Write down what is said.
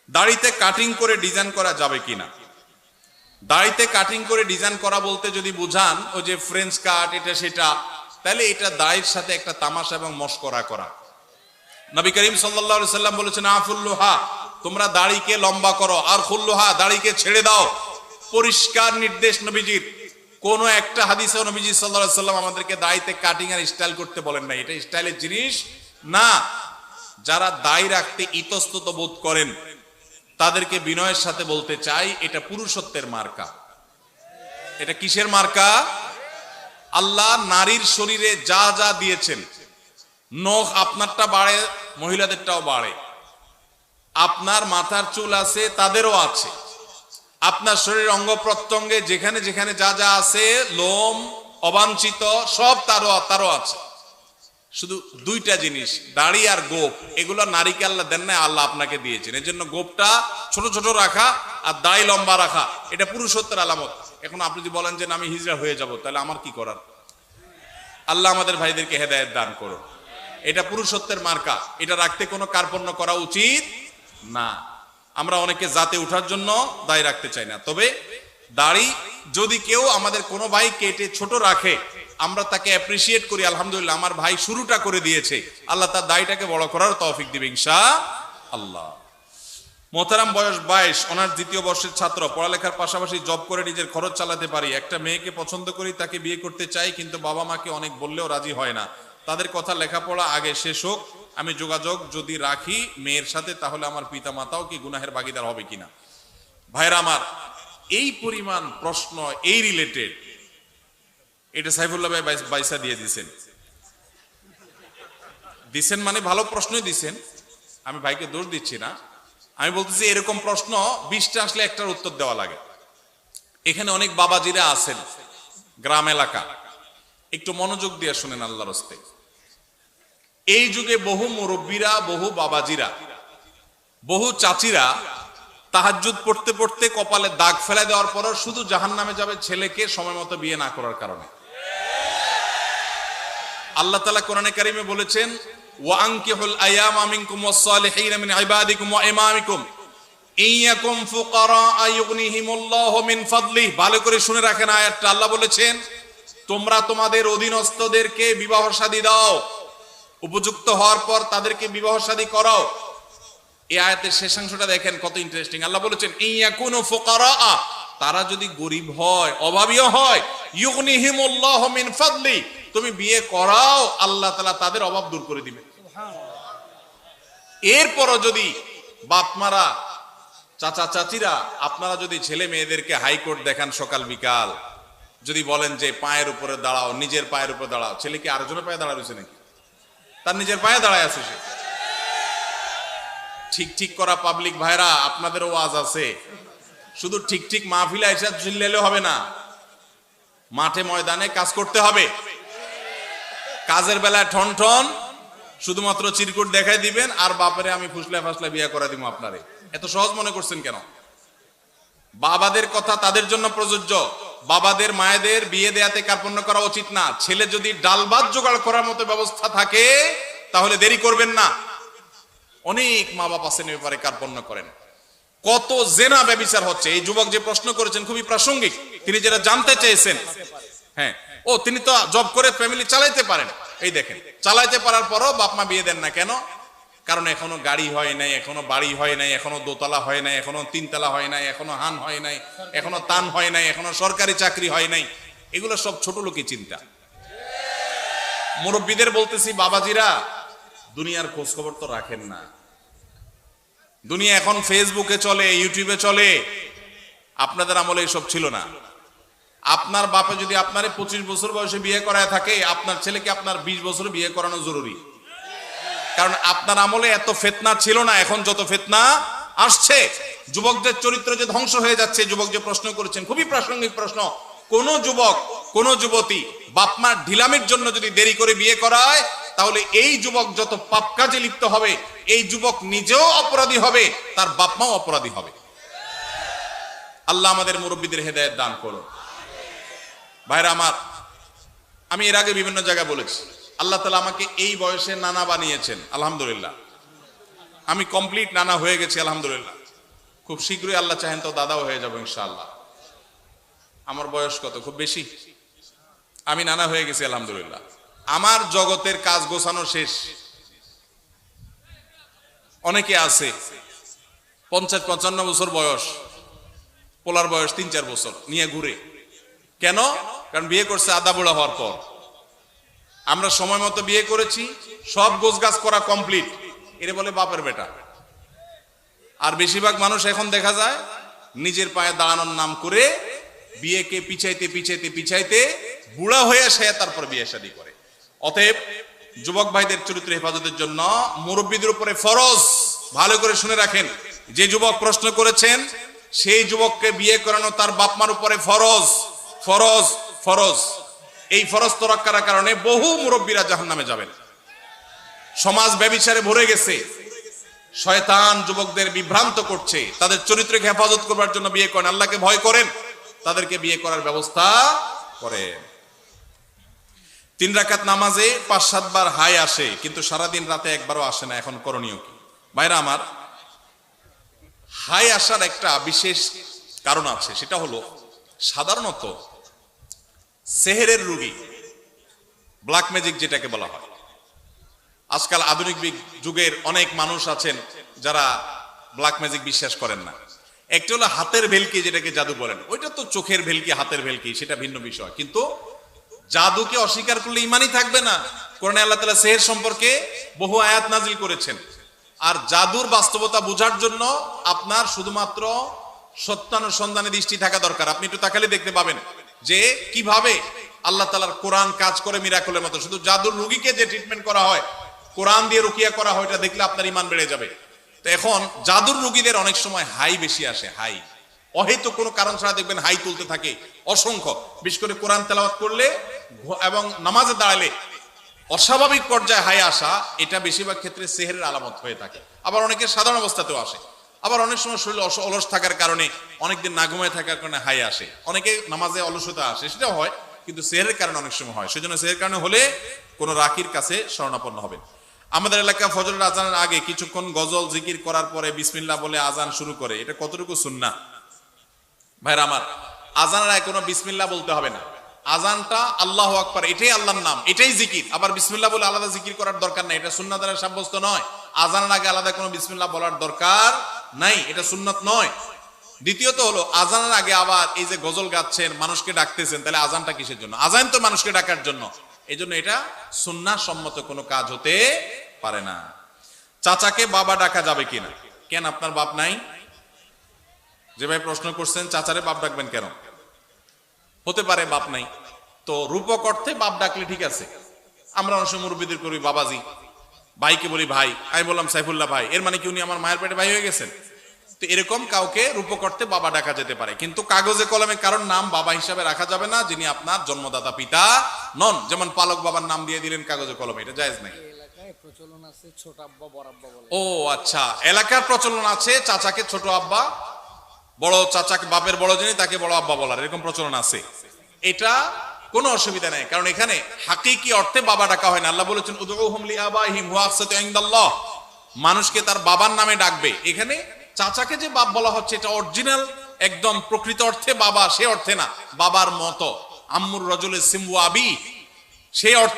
দাড়িতে কাটিং করে ডিজাইন করা যাবে কিনা? দাড়িতে কাটিং করে ডিজাইন করা বলতে যদি বুঝান ওই যে ফ্রেঞ্চ কাট এটা সেটা, তাহলে এটা দাড়ির সাথে একটা তামাশা এবং মশকরা করা। নবী করিম সাল্লাল্লাহু আলাইহি সাল্লাম বলেছেন আফুল্লুহা, তোমরা দাড়িকে লম্বা করো, আর খুল্লুহা, দাড়িকে ছেড়ে দাও। পরিষ্কার নির্দেশ নবীজির। কোন একটা হাদিসে নবীজি সাল্লাল্লাহু আলাইহি সাল্লাম আমাদেরকে দাড়িতে কাটিং আর স্টাইল করতে বলেন না। এটা স্টাইলের জিনিস না। যারা দাড়ি রাখতে ইতস্তত বোধ করেন তাদেরকে বিনয়ের সাথে বলতে চাই, এটা পুরুষত্বের মার্কা। এটা কিসের মার্কা? আল্লাহ নারীর শরীরে যা যা দিয়েছেন, নখ আপনারটা বাড়ে, মহিলাদেরটাও বাড়ে। আপনার মাথার চুল আছে, তাদেরও আছে। আপনার শরীরের অঙ্গ প্রত্যঙ্গে যেখানে যেখানে যা যা আছে, লোম অবাঞ্ছিত সব তারও আছে। শুধু দুইটা জিনিস, দাড়ি আর গোপ, এগুলো নারীকে আল্লাহ দেন না, আল্লাহ আপনাকে দিয়েছেন। এর জন্য গোপটা ছোট ছোট রাখা আর দাড়ি লম্বা রাখা, এটা পুরুষত্বের আলামত। এখন আপনি যদি বলেন যে আমি হিজড়া হয়ে যাব, তাহলে আমার কি করার? আল্লাহ আমাদের ভাইদেরকে হেদায়েত দান করুন। এটা পুরুষত্বের মার্কা, এটা রাখতে কোনো কার্পণ্য করা উচিত না। আমরা অনেকে জাতে উঠার জন্য দাড়ি রাখতে চাই না। তবে দাড়ি যদি কেউ আমাদের কোনো ভাই কেটে ছোট রাখে, আমরা তাকে অ্যাপ্রিসিয়েট করি, আলহামদুলিল্লাহ আমার ভাই শুরুটা করে দিয়েছে, আল্লাহ তার দাড়িটাকে বড় করার তৌফিক দিবে ইনশাআল্লাহ। মোহতারাম, বয়স 22, অনার্স দ্বিতীয় বর্ষের ছাত্র, পড়ালেখার পাশাপাশি জব করে নিজের খরচ চালাতে পারি। একটা মেয়েকে পছন্দ করি, তাকে বিয়ে করতে চাই, কিন্তু বাবা মাকে অনেক বললেও রাজি হয় না। তাদের কথা লেখাপড়া আগে শেষ হোক, আমি যোগাযোগ যদি রাখি মেয়ের সাথে, তাহলে আমার পিতা মাতাও কি গুনাহের ভাগীদার হবে কিনা? ভাইরা আমার, এই পরিমাণ প্রশ্ন এই রিলেটেড, এটা সাইফুল্লাহ ভাই বাইসা দিয়ে দিছেন মানে ভালো প্রশ্নই দিছেন, আমি ভাইকে দোষ দিচ্ছি না। আমি বলতেছি এরকম প্রশ্ন 20টা আসলে একটার উত্তর দেওয়া লাগে। এখানে অনেক বাবাজিরা আছেন, গ্রাম এলাকা, একটু মনোযোগ দিয়ে শুনেন আল্লাহর হস্তে। এই যুগে বহু মুরব্বীরা, বহু বাবাজিরা, বহু চাচিরা তাহাজ্জুদ পড়তে পড়তে কপালে দাগ ফেলে দেওয়ার পরও শুধু জাহান্নামে যাবে ছেলেকে সময় মতো বিয়ে না করার কারণে। আল্লাহ তাআলা কোরআনে কারিমে বলেছেন, ওয়া আনকিহুল আয়ামা মিনকুম ওয়াস-সালিহিনা মিন ইবাদিকুম ওয়া ইমামিকুম ইয়াকুম ফুকারা আয়ুগনিহিমুল্লাহু মিন ফাদলিহি। ভালো করে শুনে রাখেন আয়াতটা। আল্লাহ বলেছেন, তোমরা তোমাদের অধীনস্থদেরকে বিবাহ শাদী দাও, উপযুক্ত হওয়ার পর তাদেরকে বিবাহ শাদী করাও। এই আয়াতের শেষাংশটা দেখেন কত ইন্টারেস্টিং। আল্লাহ বলেছেন, ইয়াকুনু ফুকারা, তারা যদি গরিব হয়, অভাবীও হয়, ইউগনিহিমুল্লাহু মিন ফাদলি, তুমি বিয়ে করাও, আল্লাহ তাআলা তাদের অভাব দূর করে দিবেন। এরপরও যদি বাপমারা, চাচা চাচিরা, আপনারা যদি ছেলে মেয়েদেরকে হাইকোর্ট দেখান সকাল বিকাল, যদি বলেন যে পায়ের উপরে দাঁড়াও, নিজের পায়ের উপরে দাঁড়াও, ছেলে কি আরেকজনের পায়ে দাঁড়া রয়েছে নাকি? তার নিজের পায়ে দাঁড়ায় আছে সে। ঠিক ঠিক করা পাবলিক ভাইরা, আপনাদেরও ওয়াজ আছে। শুধু ঠিক ঠিক মাহফিলে এসে চিল্লাইলে হবে না, মাঠে ময়দানে কাজ করতে হবে। কাজের বেলায় ঠন ঠন শুধুমাত্র চিরকুট দেখাই দিবেন, আর বাপরে আমি ফুসলা ফাসলা বিয়ে করে দিব আপনারে। এত সহজ মনে করছেন কেন? বাবাদের কথা তাদের জন্য প্রযোজ্য। বাবাদের মায়েদের বিয়ে দেয়াতে কার্পণ্য করা উচিত না। ছেলে যদি ডাল ভাত জোগাড় করার মতো ব্যবস্থা থাকে, তাহলে দেরি করবেন না। অনেক মা বাপ আছেন এ ব্যাপারে কার্পণ্য করেন। কত জেনা ব্যভিচার হচ্ছে। এই যুবক যে প্রশ্ন করেছেন খুবই প্রাসঙ্গিক, তিনি যেটা জানতে চেয়েছেন। হ্যাঁ, ও তিনি তো জব করে ফ্যামিলি চালাইতে পারেন। এই দেখেন, চালাইতে পারার পরও বাপ মা বিয়ে দেন না কেন? কারণ এখনো গাড়ি হয় নাই, এখনো বাড়ি হয় নাই, এখনো দোতলা হয় নাই, এখনো তিনতলা হয় নাই, এখনো হান হয় নাই, এখনো তান হয় নাই, এখনো সরকারি চাকরি হয় নাই। এগুলো সব ছোট লোকই চিন্তা। মুরব্বীদের বলতেছি, বাবাজিরা, দুনিয়ার খোঁজ খবর তো রাখেন না। দুনিয়া এখন ফেসবুকে চলে, ইউটিউবে চলে। আপনাদের আমলে এসব ছিল না। আপনার বাপে যদি আপনারে 25 বছর বয়সে বিয়ে করায় থাকে, আপনার ছেলেকে আপনার 20 বছরে বিয়ে করানো জরুরি। কারণ আপনার আমলে এত ফিতনা ছিল না, এখন যত ফিতনা আসছে। যুবকদের চরিত্র যে ধ্বংস হয়ে যাচ্ছে। যুবক যে প্রশ্ন করেছেন খুবই প্রাসঙ্গিক প্রশ্ন। কোন যুবক, কোন যুবতী বাপমার ঢিলামির জন্য যদি দেরি করে বিয়ে করায়, তাহলে এই যুবক যত পাপ কাজে লিপ্ত হবে, এই যুবক নিজেও অপরাধী হবে, তার বাপমাও অপরাধী হবে। আল্লাহ আমাদের মুরব্বীদের হেদায়েত দান করুন। ভাইরা আমার, আমি এর আগে বিভিন্ন জায়গায় বলেছি, আল্লাহ তাআলা আমাকে এই বয়সে নানা বানিয়েছেন, আলহামদুলিল্লাহ। আমি কমপ্লিট নানা হয়ে গেছি, আলহামদুলিল্লাহ। খুব শীঘ্রই আল্লাহ চাহেন তো দাদাও হয়ে যাবো ইনশাআল্লাহ। আমার বয়স কত? খুব বেশি? আমি নানা হয়ে গেছি আলহামদুলিল্লাহ। আমার জগতের কাজ গোছানো শেষ। অনেকে আছে 50-55 বছর বয়স, পোলার বয়স 3-4 বছর নিয়ে ঘুরে। কেন? কারণ বিয়ে করছে আধা বুড়া হওয়ার পর। আমরা সময় মতো বিয়ে করেছি, সব গোছগাছ করা কমপ্লিট, এরে বলে বাপের বেটা। আর বেশিরভাগ মানুষ এখন দেখা যায় নিজের পায়ে দাঁড়ানোর নাম করে বিয়েকে পিছাইতে পিছাইতে পিছাইতে বুড়া হয়ে সে তারপর বিয়ে শাদী করে। অতএব যুবক ভাইদের চরিত্র হেফাজতের জন্য মুরব্বীদের উপরে ফরজ। ভালো করে শুনে রাখেন, যে যুবক প্রশ্ন করেছেন সেই যুবককে বিয়ে করানো তার বাপ মার উপরে ফরজ, ফরজ, ফরজ। এই ফরজ তরক করার কারণে বহু মুরব্বীরা জাহান্নামে যাবেন। সমাজ ব্যভিচারে ভরে গেছে, শয়তান যুবকদের বিভ্রান্ত করছে। তাদের চরিত্রকে হেফাজত করবার জন্য বিয়ে করেন, আল্লাহকে ভয় করেন, তাদেরকে বিয়ে করার ব্যবস্থা করেন। 3 রাকাত নামাজে 5-7 বার হাই আসে, কিন্তু সারাদিন রাতে একবারও আসে না। এখন করণীয় কি? ভাইরা আমার, হাই আসার একটা বিশেষ কারণ আছে, সেটা হলো সাধারণত সেহেরের রোগী, ব্ল্যাক ম্যাজিক যেটাকে বলা হয়। আজকাল আধুনিক যুগের অনেক মানুষ আছেন যারা ব্ল্যাক ম্যাজিক বিশ্বাস করেন না। একটা হলো হাতের ভেলকি, যেটাকে জাদু বলেন। ওইটা তো চোখের ভেলকি, হাতের ভেলকি, সেটা ভিন্ন বিষয়। কিন্তু জাদুকে অস্বীকার করলে ইমানই থাকবে না। কোরআনে আল্লাহ তাআলা সেহের সম্পর্কে বহু আয়াত নাজিল করেছেন। আর জাদুর বাস্তবতা বোঝার জন্য আপনার শুধুমাত্র সত্যানুসন্ধানে দৃষ্টি থাকা দরকার। আপনি একটু তাকালে দেখতে পাবেন যে কিভাবে আল্লাহ তাআলার কোরআন কাজ করে মিরাকলের মতো। শুধু জাদুর রোগীকে যে ট্রিটমেন্ট করা হয়, কোরআন দিয়ে রুকিয়া করা হয়, এটা দেখলে আপনার ঈমান বেড়ে যাবে। তো এখন জাদুর রোগীদের অনেক সময় হাই বেশি আসে, হাই অহেতুক কোনো কারণ ছাড়া দেখবেন হাই তুলতে থাকে অসংখ্য। বিশেষ করে কোরআন তেলাওয়াত করলে এবং নামাজে দাঁড়ালে অস্বাভাবিক পর্যায়ে হাই আসা, এটা বেশিরভাগ ক্ষেত্রে সেহেরের আলামত হয়ে থাকে। আবার অনেকে সাধারণ অবস্থাতেও আসে। আবার অনেক সময় শরীর অলস থাকার কারণে, অনেকদিন না ঘুমায় থাকার কারণে হাই আসে। অনেকে নামাজে অলসতা আসে, সেটাও হয়, কিন্তু সেহেরের কারণে অনেক সময় হয়। সেজন্য সেহের কারণে হলে কোনো রাকির কাছে শরণাপন্ন হবেন। আমাদের এলাকা ফজরের আজানের আগে কিছুক্ষণ গজল জিকির করার পরে বিসমিল্লাহ বলে আজান শুরু করে। এটা কতটুকু সুন্নাহ? ভাইরা আমার, আজানের আগে কোনো বিসমিল্লাহ বলতে হবে না। আজানটা আল্লাহু আকবার, এটাই আল্লাহর নাম, এটাই জিকির। আবার বিসমিল্লাহ বলে আলাদা জিকির করার দরকার নাই, এটা সুন্নাহ দ্বারা সাব্যস্ত নয়। আজানের আগে আলাদা কোনো বিসমিল্লাহ বলার দরকার নাই, এটা সুন্নাত নয়। দ্বিতীয়ত হলো, আজানের আগে আবার এই যে গজল গাচ্ছেন, মানুষকে ডাকতেছেন, তাহলে আজানটা কিসের জন্য? আজান তো মানুষকে ডাকার জন্য। এই জন্য এটা সুন্নাহ সম্মত কোনো কাজ হতে পারে না। চাচাকে বাবা ডাকা যাবে কিনা? কেন, আপনার বাপ নাই? যে ভাই প্রশ্ন করছেন চাচারে বাপ ডাকবেন কেন? হতে পারে বাপ নাই, তো রূপক অর্থে বাপ ডাকলে ঠিক আছে। আমরা অনেক সময় মুরব্বীদের করি বাবাজি, ভাইকে বলি ভাই। আমি বললাম সাইফুল্লাহ ভাই, এর মানে কি উনি আমার মায়ের পেটে ভাই হয়ে গেছেন? তো এরকম কাউকে রূপক অর্থে বাবা ডাকা যেতে পারে, কিন্তু কাগজে কলমে কারণ নাম বাবা হিসাবে রাখা যাবে না যিনি আপনার জন্মদাতা পিতা নন। যেমন পালক বাবার নাম দিয়ে দিলেন কাগজে কলমে, এটা জায়েজ নাই। প্রচলন আছে ছোট আব্বা বড় আব্বা বলে। ও আচ্ছা, এলাকার প্রচলন আছে চাচাকে ছোট আব্বা, বড় চাচাকে বাপের বড় যিনি তাকে বড় আব্বা বলার, এরকম প্রচলন আছে। এটা কোনো অসুবিধা নেই, কারণ এখানে হাকিকি অর্থে বাবা ডাকা হয় না। আল্লাহ বলেছেন উদউহুম লিআবাইহিম হুয়া আকসাতু ইনদাল্লাহ, মানুষকে তার বাবার নামে ডাকবে। এখানে চাচাকে যে বাপ বলা হচ্ছে, এটা অরিজিনাল একদম প্রকৃত অর্থে বাবা, সে অর্থে না। বাবার মতো আম্মুর রাজুলের সিমু আবি, সেই অর্থে